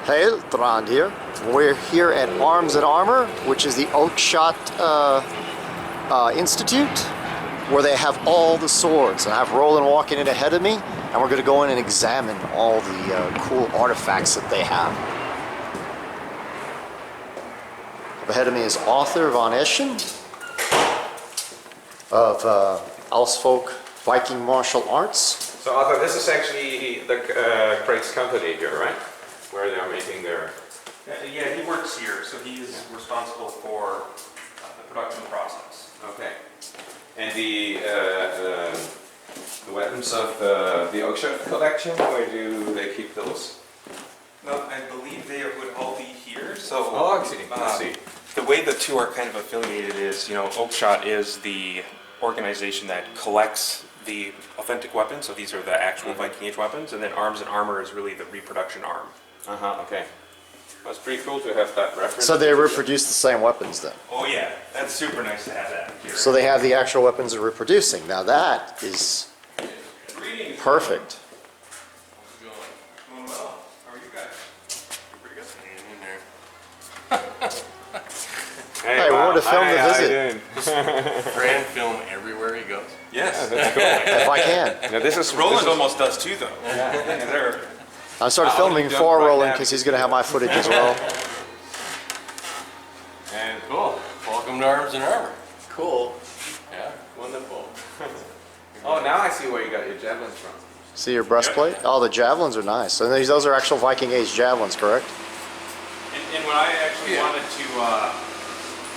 Hey, Trond here. We're here at Arms and Armor, which is the Oakeshott Institute, where they have all the swords. And I have Roland walking in ahead of me, and we're going to go in and examine all the cool artifacts that they have. Up ahead of me is Arthur von Eschen of Ausfolk Viking Martial Arts. So Arthur, this is actually the Craig's company here, right? Where they are making their... Yeah, he works here, so he is responsible for the production process. Okay. And the weapons of the Oakeshott collection, where do they keep those? Well, I believe they would all be here. So Oh, I see. I see. The way the two are kind of affiliated is, you know, Oakeshott is the organization that collects the authentic weapons, so these are the actual Viking Age weapons, and then Arms and Armor is really the reproduction arm. Okay. That's pretty cool to have that reference. So they reproduce the same weapons then? Oh yeah, that's super nice to have that here. So they have the actual weapons they're reproducing. Now that is Greetings. perfect. Doing well. How are you guys? Pretty good. In there. Hey, we want to film the visit. Grand film everywhere he goes. Yes. That's cool. If I can. Now this is Roland almost does too, though. Yeah. I started filming don't for quite Roland have- because he's going to have my footage as well. And cool. Welcome to Arms and Armor. Cool. Yeah, wonderful. Oh, now I see where you got your javelins from. See your breastplate? Oh, the javelins are nice. So those are actual Viking Age javelins, correct? And when I actually wanted to,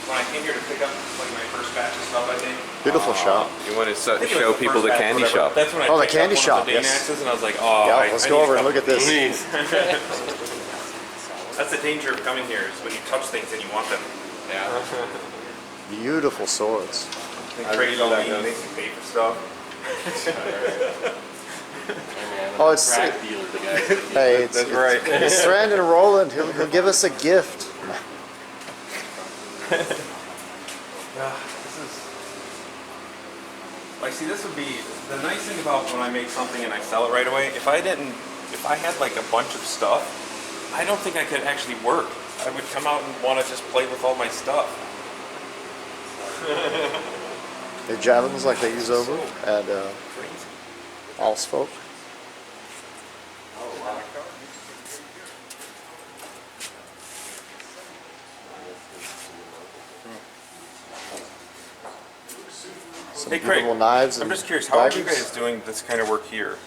when I came here to pick up like my first batch of stuff, I think. Beautiful shop. You want to I think it was show the people first the batch, candy whatever. shop. That's when I Oh, the picked candy up one shop, of the Dane yes. axes, and I was like, oh, Yeah, let's go over and look at this. That's the danger of coming here, is when you touch things and you want them. Yeah. Beautiful swords. They I trade really all like these those. paper stuff. Oh, it's crack dealer, the guy. hey, it's right. It's Strand and Roland. He'll give us a gift. Like, see, this would be the nice thing about when I make something and I sell it right away. If I had like a bunch of stuff, I don't think I could actually work. I would come out and want to just play with all my stuff. The javelins like they use over at Crazy. Ausfolk. Some Hey, Craig, beautiful knives. I'm and just curious, how are you daggers. guys doing this kind of work here?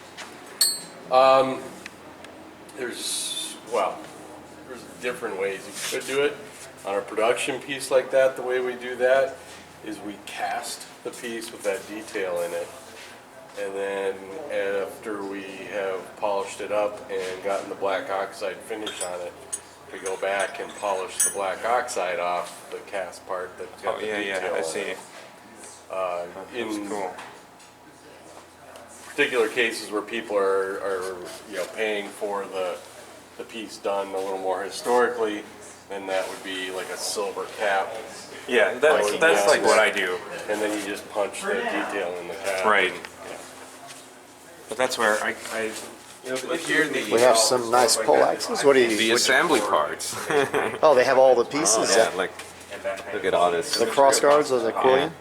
There's different ways you could do it. On a production piece like that, the way we do that is we cast the piece with that detail in it. And then after we have polished it up and gotten the black oxide finish on it, we go back and polish the black oxide off the cast part that's got Oh, the yeah, detail yeah, I on see. it. That's In cool. particular cases where people are paying for the piece done a little more historically, then that would be like a silver cap, Yeah, that's like what I do. and then you just punch the detail in the cap. Right. and- But that's where I Here the We have some nice poleaxes. What do you? the assembly parts. Oh, they have all the pieces. Yeah, like look at all this. The cross guards or the quillian.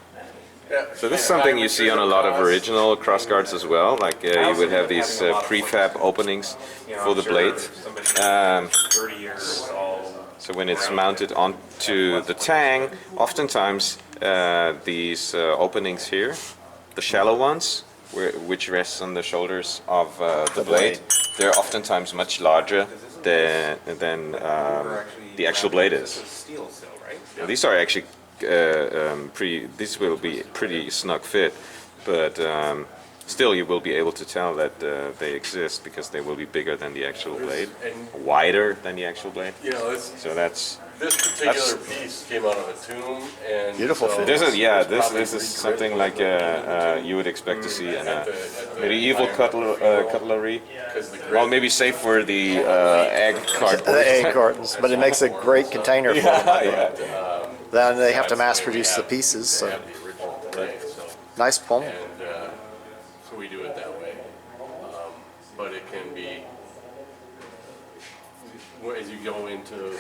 So this is something you see on a lot of original cross guards as well. Like you would have these prefab openings for the blade. 30 years all. So when it's mounted onto the tang, oftentimes these openings here, the shallow ones, which rests on the shoulders of the blade, they're oftentimes much larger than the actual blade is. Steel still, right? Now, these are actually these will be pretty snug fit, but still you will be able to tell that they exist because they will be bigger than the actual blade, wider than the actual blade. So that's This particular piece came out of a tomb, and Beautiful so fit. this is it's probably this is something like you would expect to see in a at the medieval cutlery. because the Well, maybe safe for the egg cart. The egg cartons, but it makes a great container for them. Yeah. Then they have to mass produce the pieces. So the original thing, so. nice poem. And so we do it that way. But it can be, when as you go into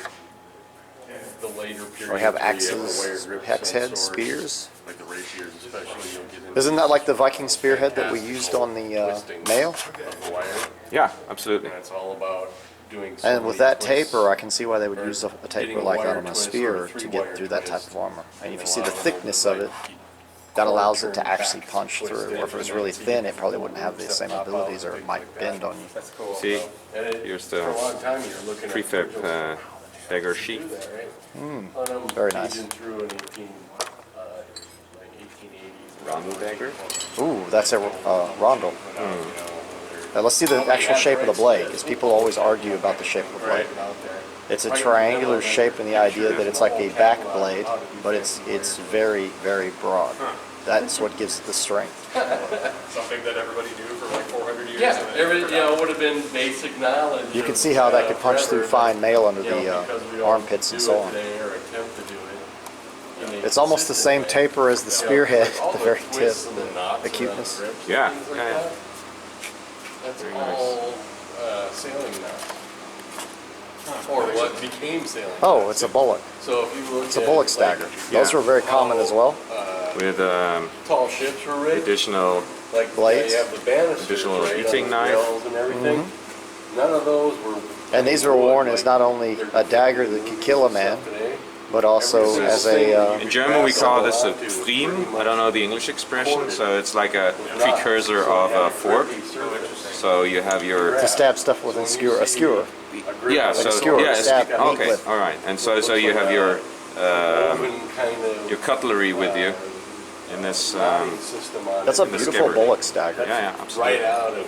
the later period. We have where you axes, the wire grips hex on heads, swords, spears. like the rapiers especially, you'll get into Isn't that like the Viking spearhead that we used on the twisting mail? of the wire. Yeah, absolutely. And it's all about doing And with that taper, I can see why they would or use a taper getting a like that wire on a twist or spear a to three-wire get through that type twist. of armor. And if you a see lot the them thickness will, of it, like, that allows it to turn actually back, punch twist through. it, Or if it was and really then thin, see it probably wouldn't have the stuff same pop out abilities, and or it things might like bend that. on you. That's cool. See, And here's for a the long time you're looking at prefab Virgil's dagger do sheath. that, right? Very nice. Aging through in 1880s. Roundel dagger. Ooh, that's a rondel. Now let's see the actual shape of the blade, because people always argue about the shape of the blade. It's a triangular shape in the idea that it's like a back blade, but it's very, very broad. That's what gives it the strength. Something that everybody knew for like 400 years. Yeah, it would have been basic knowledge. You can of, see how that could punch through forever, fine mail under you know, the because we all armpits and do so it on. today or attempt to do it in a It's almost the same consistent way. taper as the spearhead, All the very tip, twists and the knots around acuteness. grips and Yeah, things like yeah. that, That's all sailing knots. Or what became sailing Oh, knots. it's a bullock. So if you look It's a at, bullock stagger. like, Those were very common as well. With tall ships were rigged. additional Like blades. you have the banisters, Additional right, eating on the knife. rails and everything. None of those were. And these were worn as not only a dagger that could kill a man, but also as a in German we call this a Pfriem. I don't know the English expression, so it's like a precursor of a fork. So you have your to stab stuff with a skewer. yeah, so skewer, yeah, stab, meat okay, with. all right, and so you have your cutlery with you in this. That's a in the beautiful scabbard. bullock stagger. Yeah, absolutely. Right out of.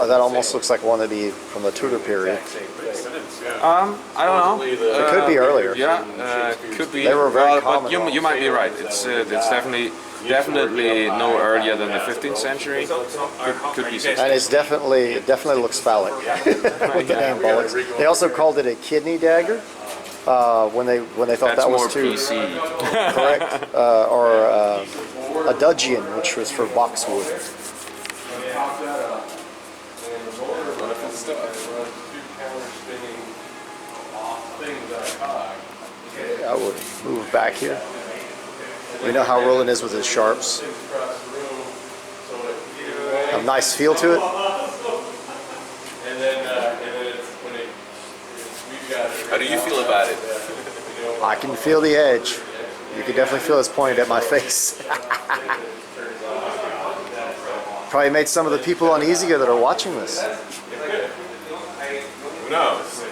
That almost looks like one that'd be from the Tudor period. I don't know. It could be earlier. Yeah, could be. They were very but common. you might be right. It's definitely no earlier than the 15th century. Could be. And it definitely looks phallic with the name bullocks. They also called it a kidney dagger when they thought That's that more was too PC. correct, or a dudgeon, which was for boxwood. I would move back here. We know how Roland is with his sharps. A nice feel to it. How do you feel about it? I can feel the edge. You can definitely feel it's pointed at my face. Probably made some of the people uneasier that are watching this. Who knows?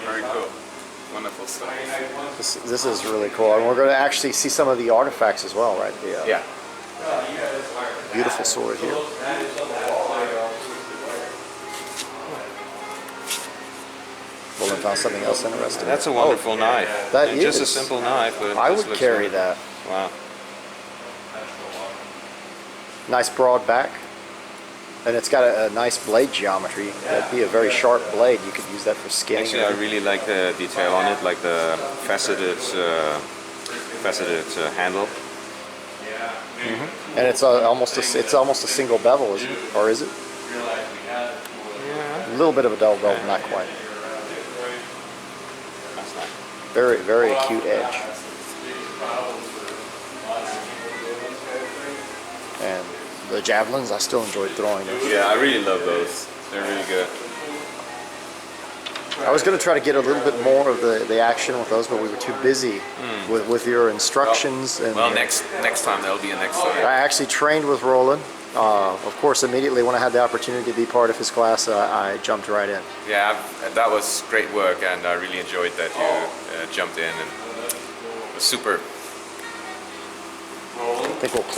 Very cool. Wonderful stuff. This is really cool. And we're going to actually see some of the artifacts as well, right? The, Yeah. Beautiful sword here. Roland found something else interesting. That's a wonderful knife. that And just a is. simple knife, but I this would looks carry wonderful. that. Wow. Nice broad back. And it's got a nice blade geometry. That'd be a very sharp blade. You could use that for skinning. Actually, I really like the detail on it, like the faceted handle. And it's almost a single bevel, isn't it? Or is it? Yeah. A little bit of a double bevel, not quite. That's nice. Very, very acute edge. And the javelins, I still enjoyed throwing them. Yeah, I really love those. They're really good. I was going to try to get a little bit more of the action with those, but we were too busy with your instructions. And Well, next time there'll be a next time. I actually trained with Roland. Of course, immediately when I had the opportunity to be part of his class, I jumped right in. Yeah, that was great work, and I really enjoyed that you jumped in, and it was super. I think we'll